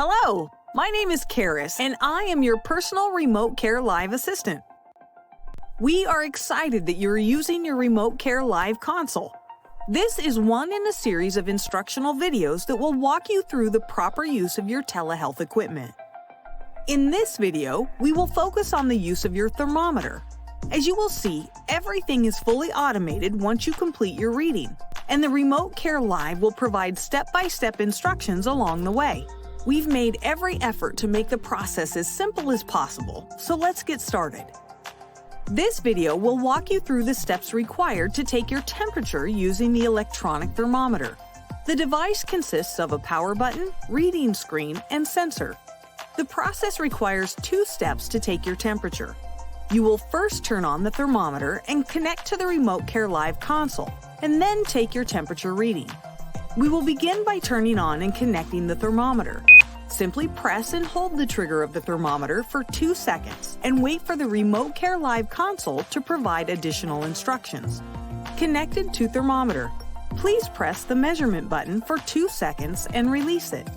Hello, my name is Karis, and I am your personal Remote Care Live assistant. We are excited that you're using your Remote Care Live console. This is one in a series of instructional videos that will walk you through the proper use of your telehealth equipment. In this video, we will focus on the use of your thermometer. As you will see, everything is fully automated once you complete your reading, and the Remote Care Live will provide step-by-step instructions along the way. We've made every effort to make the process as simple as possible, so let's get started. This video will walk you through the steps required to take your temperature using the electronic thermometer. The device consists of a power button, reading screen, and sensor. The process requires 2 steps to take your temperature. You will first turn on the thermometer and connect to the Remote Care Live console, and then take your temperature reading. We will begin by turning on and connecting the thermometer. Simply press and hold the trigger of the thermometer for 2 seconds and wait for the Remote Care Live console to provide additional instructions. Connected to thermometer. Please press the measurement button for 2 seconds and release it.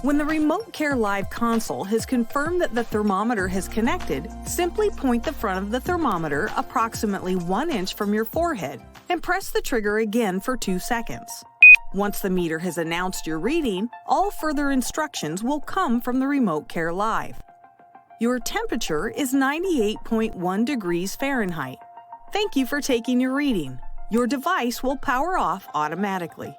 When the Remote Care Live console has confirmed that the thermometer has connected, simply point the front of the thermometer approximately 1 inch from your forehead and press the trigger again for 2 seconds. Once the meter has announced your reading, all further instructions will come from the Remote Care Live. Your temperature is 98.1 degrees Fahrenheit. Thank you for taking your reading. Your device will power off automatically.